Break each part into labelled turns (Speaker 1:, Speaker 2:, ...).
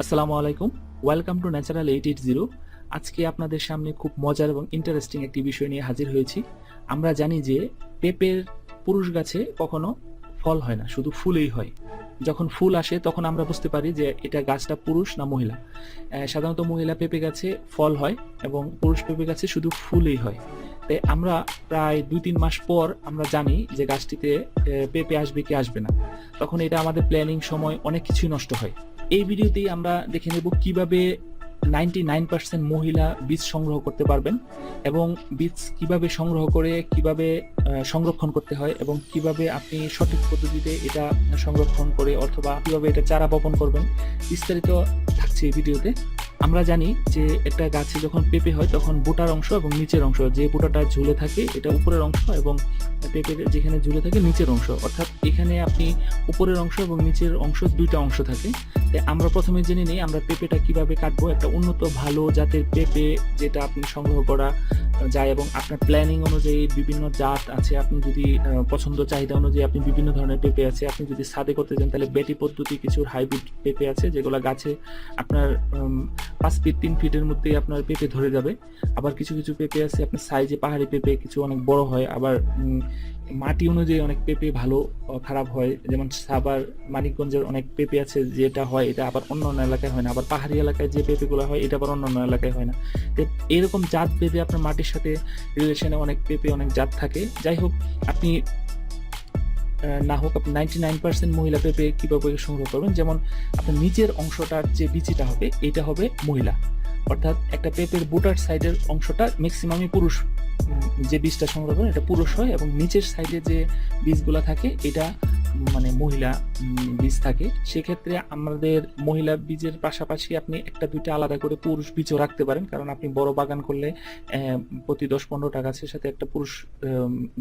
Speaker 1: আসসালামু আলাইকুম, welcome to natural 880। আজকে আপনাদের সামনে খুব মজার এবং ইন্টারেস্টিং একটি বিষয় নিয়ে হাজির হয়েছি। আমরা জানি যে পেঁপের পুরুষ গাছে কখনো ফল হয় না, শুধু ফুলই হয়। যখন ফুল আসে তখন আমরা বুঝতে পারি যে এটা গাছটা পুরুষ না মহিলা। সাধারণত মহিলা পেঁপে গাছে ফল হয় এবং পুরুষ পেঁপে গাছে শুধু ফুলই হয়। তাই আমরা প্রায় 2-3 মাস পর আমরা জানি যে গাছটিতে পেঁপে আসবে কি আসবে না। তখন এটা আমাদের প্ল্যানিং সময় অনেক কিছুই নষ্ট হয়। এই ভিডিওতেই আমরা দেখে নেব কিভাবে 99% মহিলা বীজ সংগ্রহ করতে পারবেন এবং বীজ কিভাবে সংগ্রহ করে কিভাবে সংরক্ষণ করতে হয় এবং কিভাবে আপনি সঠিক পদ্ধতিতে এটা সংরক্ষণ করে অথবা কিভাবে এটা চারা বপন করবেন, বিস্তারিত থাকছে এই ভিডিওতে। আমরা জানি যে একটা গাছে যখন পেঁপে হয় তখন বোটার অংশ এবং নিচের অংশ, যে বোটাটা ঝুলে থাকে এটা উপরের অংশ এবং পেঁপের যেখানে ঝুলে থাকে নিচের অংশ, অর্থাৎ এখানে আপনি উপরের অংশ এবং নিচের অংশ দুইটা অংশ থাকে। তাই আমরা প্রথমে জেনে নিই আমরা পেঁপেটা কিভাবে কাটবো। একটা উন্নত ভালো জাতের পেঁপে যেটা আপনি সংগ্রহ করা যায় এবং আপনার প্ল্যানিং অনুযায়ী বিভিন্ন জাত আছে, আপনি যদি পছন্দ চাহিদা অনুযায়ী আপনি বিভিন্ন ধরনের পেঁপে আছে, আপনি যদি ছাদে করতে চান তাহলে বেটি পদ্ধতি কিছু হাইব্রিড পেঁপে আছে যেগুলো গাছে আপনার 5 ফিট 3 ফিটের মধ্যেই আপনার পেঁপে ধরে যাবে। আবার কিছু কিছু পেঁপে আছে আপনার সাইজে পাহাড়ি পেঁপে, কিছু অনেক বড় হয়। আবার মাটি অনুযায়ী অনেক পেঁপে ভালো খারাপ হয়, যেমন সাভার মানিকগঞ্জের অনেক পেঁপে আছে যেটা হয় এটা আবার অন্য অন্য এলাকায় হয় না। আবার পাহাড়ি এলাকায় যে পেঁপেগুলো হয় এটা আবার অন্য অন্য এলাকায় হয় না। তো এরকম জাত ভেদে আপনার মাটির সাথে রিলেশনে অনেক পেঁপে অনেক জাত থাকে। যাই হোক, আপনি না হোক আপনি 99% মহিলা পেঁপে কীভাবে সংগ্রহ করবেন, যেমন আপনার নিচের অংশটার যে বিচিটা হবে এটা হবে মহিলা, অর্থাৎ একটা পেঁপের বুটার সাইডের অংশটা ম্যাক্সিমামই পুরুষ, যে বীজটা সংগ্রহ করেন এটা পুরুষ হয় এবং নিচের সাইডে যে বীজগুলো থাকে এটা মানে মহিলা বীজ থাকে। সেক্ষেত্রে আমাদের মহিলা বীজের পাশাপাশি আপনি একটা দুইটা আলাদা করে পুরুষ বীজও রাখতে পারেন, কারণ আপনি বড় বাগান করলে প্রতি 10-15টা গাছের সাথে একটা পুরুষ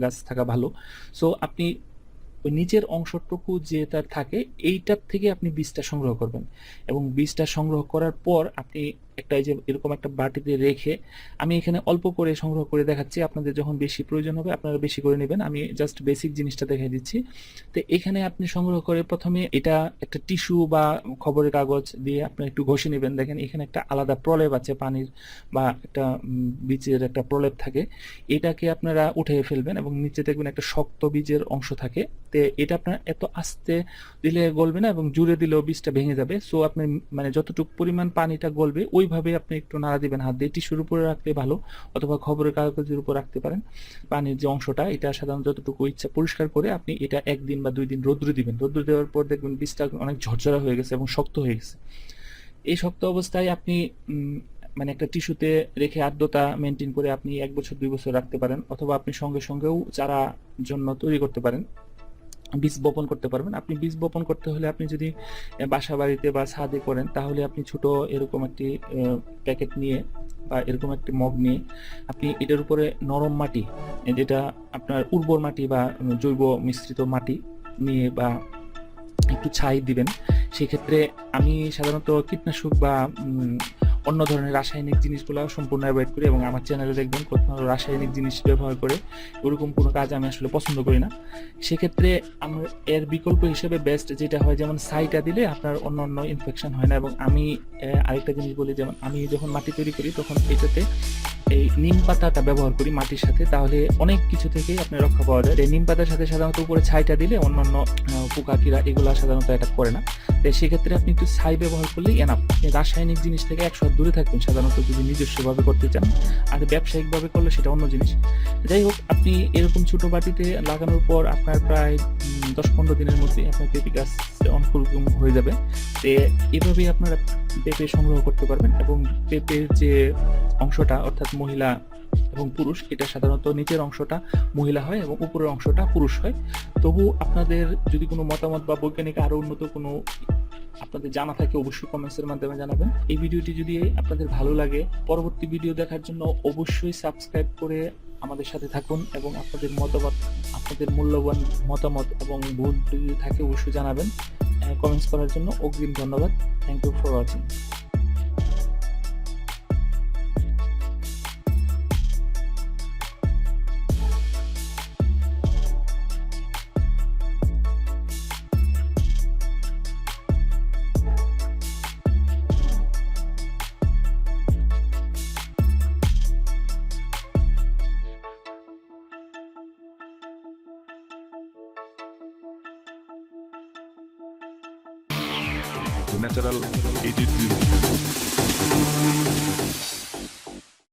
Speaker 1: গাছ থাকা ভালো। সো আপনি ওই নিচের অংশটুকু যে তার থাকে এইটার থেকে আপনি বীজটা সংগ্রহ করবেন এবং বীজটা সংগ্রহ করার পর আপনি একটা এই যে এরকম একটা বাটিতে রেখে, আমি এখানে অল্প করে সংগ্রহ করে দেখাচ্ছি, আপনাদের যখন বেশি প্রয়োজন হবে আপনারা বেশি করে নেবেন, আমি জাস্ট বেসিক জিনিসটা দেখাই দিচ্ছি। তো এখানে আপনি সংগ্রহ করে প্রথমে এটা একটা টিস্যু বা খবরের কাগজ দিয়ে আপনি একটু ঘষে নেবেন। দেখেন এখানে একটা আলাদা প্রলেপ আছে পানির বা একটা বীজের একটা প্রলেপ থাকে, এটাকে আপনারা উঠে ফেলবেন এবং নিচে দেখবেন একটা শক্ত বীজের অংশ থাকে। তো এটা আপনার এত আস্তে দিলে গলবে না এবং জুড়ে দিলেও বীজটা ভেঙে যাবে। সো আপনি মানে যতটুকু পরিমাণ পানিটা গলবে ওইভাবে আপনি একটু নাড়া দিবেন হাত দিয়ে, টিস্যুর উপরে রাখলে ভালো অথবা খবরের কাগজের উপর রাখতে পারেন। পানির যে অংশটা এটা সাধারণত যতটুকু ইচ্ছা পরিষ্কার করে আপনি এটা 1 দিন বা 2 দিন রৌদ্রে দিবেন। রৌদ্রে দেওয়ার পর দেখবেন বীজটা অনেক ঝরঝরা হয়ে গেছে এবং শক্ত হয়ে গেছে। এই শক্ত অবস্থায় আপনি মানে একটা টিস্যুতে রেখে আর্দ্রতা মেনটেন করে আপনি 1 বছর 2 বছর রাখতে পারেন, অথবা আপনি সঙ্গে সঙ্গেও চারা জন্য তৈরি করতে পারেন, বীজ বপন করতে পারবেন। আপনি বীজ বপন করতে হলে আপনি যদি বাসা বাড়িতে বা ছাদে করেন তাহলে আপনি ছোট এরকম একটি প্যাকেট নিয়ে বা এরকম একটি মগ নিয়ে আপনি এটার উপরে নরম মাটি, যেটা আপনার উর্বর মাটি বা জৈব মিশ্রিত মাটি নিয়ে বা একটু ছাই দিবেন। সেক্ষেত্রে আমি সাধারণত কীটনাশক বা অন্য ধরনের রাসায়নিক জিনিসগুলো সম্পূর্ণ অ্যাভয়েড করি এবং আমার চ্যানেলে দেখবেন কোথাও রাসায়নিক জিনিস ব্যবহার করে ওরকম কোনো কাজ আমি আসলে পছন্দ করি না। সেক্ষেত্রে আমার এর বিকল্প হিসেবে বেস্ট যেটা হয়, যেমন ছাইটা দিলে আপনার অন্য অন্য ইনফেকশন হয় না। এবং আমি আরেকটা জিনিস বলি, যেমন আমি যখন মাটি তৈরি করি তখন এটাতে এই নিম পাতাটা ব্যবহার করি মাটির সাথে, তাহলে অনেক কিছু থেকেই আপনার রক্ষা পাওয়া যায়। এই নিম পাতার সাথে সাধারণত উপরে ছাইটা দিলে অন্যান্য পোকা কিরা এগুলো সাধারণত অ্যাটাক করে না। তাই সেক্ষেত্রে আপনি একটু ছাই ব্যবহার করলেই এনাফ। আপনি রাসায়নিক জিনিস থেকে 100 হাত দূরে থাকবেন সাধারণত যদি নিজস্বভাবে করতে চান, আর ব্যবসায়িকভাবে করলে সেটা অন্য জিনিস। যাই হোক, আপনি এরকম ছোট বাটিতে লাগানোর পর আপনার প্রায় 10-15 দিনের মধ্যে আপনার পেঁপে গাছ অঙ্কুরোদ্গম হয়ে যাবে। তো এভাবেই আপনারা পেঁপে সংগ্রহ করতে পারবেন এবং পেঁপের যে অংশটা অর্থাৎ মহিলা এবং পুরুষ, এটা সাধারণত নিচের অংশটা মহিলা হয় এবং উপরের অংশটা পুরুষ হয়। তবু আপনাদের যদি কোনো মতামত বা বৈজ্ঞানিক আরো উন্নত কোনো আপনাদের জানা থাকে অবশ্যই কমেন্টসের মাধ্যমে জানাবেন। এই ভিডিওটি যদি আপনাদের ভালো লাগে, পরবর্তী ভিডিও দেখার জন্য অবশ্যই সাবস্ক্রাইব করে আমাদের সাথে থাকুন এবং আপনাদের মতামত, আপনাদের মূল্যবান মতামত এবং ভুল যদি থাকে অবশ্যই জানাবেন। কমেন্টস করার জন্য অগ্রিম ধন্যবাদ। Thank you for watching.
Speaker 2: Natural 880।